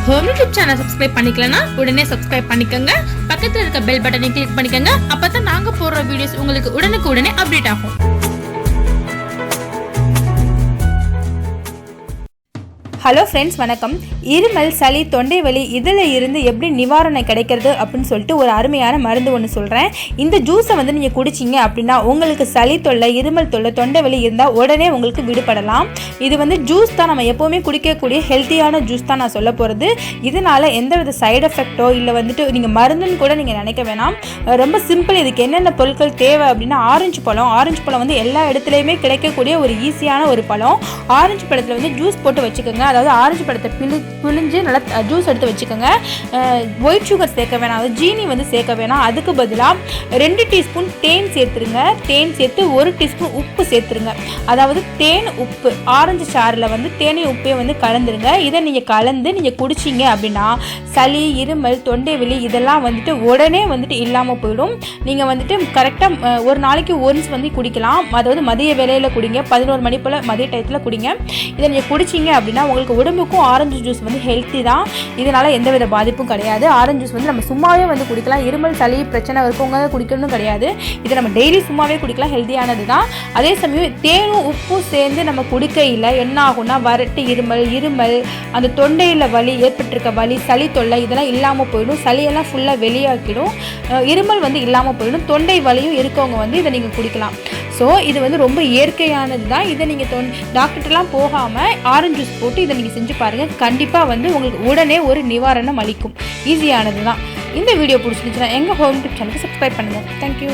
Home YouTube channel subscribe பண்ணிக்கலனா உடனே subscribe பண்ணிக்கோங்க. பக்கத்துல இருக்க பெல் பட்டனை கிளிக் பண்ணிக்கோங்க. அப்பதான் நாங்க போடுற வீடியோஸ் உங்களுக்கு உடனுக்குடனே அப்டேட் ஆகும். ஹலோ ஃப்ரெண்ட்ஸ், வணக்கம். இருமல், சளி, தொண்டை வலி இதில் இருந்து எப்படி நிவாரணம் கிடைக்கிறது அப்படின்னு சொல்லிட்டு ஒரு அருமையான மருந்து ஒன்று சொல்கிறேன். இந்த ஜூஸை நீங்கள் குடிச்சிங்க அப்படின்னா உங்களுக்கு சளி தொல்லை, இருமல் தொல்லை, தொண்டை வலி இருந்தால் உடனே உங்களுக்கு விடுபடலாம். இது ஜூஸ் தான், நம்ம எப்போவுமே குடிக்கக்கூடிய ஹெல்த்தியான ஜூஸ் தான் நான் சொல்ல போகிறது. இதனால் எந்தவித சைடு எஃபெக்டோ இல்லை நீங்கள் மருந்துன்னு கூட நீங்கள் நினைக்க வேணாம். ரொம்ப சிம்பிள். இதுக்கு என்னென்ன பொருட்கள் தேவை அப்படின்னா ஆரஞ்சு பழம் எல்லா இடத்துலையுமே கிடைக்கக்கூடிய ஒரு ஈஸியான ஒரு பழம். ஆரஞ்சு பழத்தில் ஜூஸ் போட்டு வச்சுக்கோங்க. அதாவது ஆரஞ்சு பழத்தை பிழிஞ்சு நல்லா ஜூஸ் எடுத்து வச்சுக்கோங்க. ஒயிட் சுகர் சேர்க்க வேணாம், அதாவது ஜீனி சேர்க்க வேணாம். அதுக்கு பதிலாக 2 டீஸ்பூன் தேன் சேர்த்துருங்க. தேன் சேர்த்து 1 டீஸ்பூன் உப்பு சேர்த்துருங்க. அதாவது தேன் உப்பு, ஆரஞ்சு சாறில் தேனையும் உப்பையும் கலந்துருங்க. இதை நீங்கள் கலந்து நீங்கள் குடிச்சிங்க அப்படின்னா சளி, இருமல், தொண்டை வலி இதெல்லாம் உடனே இல்லாமல் போயிடும். நீங்கள் கரெக்டாக ஒரு நாளைக்கு ஒன்ஸ் குடிக்கலாம். அதாவது மதிய வேலையில் குடிங்க, 11 மணி போல் மதிய டயத்தில் குடிங்க. இதை நீங்கள் குடிச்சிங்க அப்படின்னா உங்களுக்கு உடம்புக்கும் ஆரஞ்சு ஜூஸ் ஹெல்த்தி தான். இதனால் எந்தவித பாதிப்பும் கிடையாது. ஆரஞ்சு ஜூஸ் நம்ம சும்மாவே குடிக்கலாம். இருமல், சளி பிரச்சனை இருக்கவங்க குடிக்கணும்னு கிடையாது. இதை நம்ம டெய்லி சும்மாவே குடிக்கலாம், ஹெல்த்தியானது தான். அதே சமயம் தேனும் உப்பும் சேர்ந்து நம்ம குடிக்கையில் என்ன ஆகும்னா வறட்டு இருமல், அந்த தொண்டையில் வலி ஏற்பட்டிருக்க வலி, சளி தொல்லை இதெல்லாம் இல்லாமல் போயிடும். சளியெல்லாம் ஃபுல்லாக வெளியாக்கிடும். இருமல் இல்லாமல் போயிடும். தொண்டை வலியும் இருக்கவங்க இதை நீங்கள் குடிக்கலாம். ஸோ இது ரொம்ப இயற்கையானது தான். இதை நீங்கள் டாக்டர்லாம் போகாமல் ஆரஞ்சு ஜூஸ் போட்டு இதை நீங்கள் செஞ்சு பாருங்கள். கண்டிப்பாக உங்களுக்கு உடனே ஒரு நிவாரணம் அளிக்கும். ஈஸியானது தான். இந்த வீடியோ பிடிச்சிருந்துச்சுன்னா எங்கள் ஹோம் யூடியூப் சேனலுக்கு சப்ஸ்கிரைப் பண்ணுங்கள். தேங்க்யூ.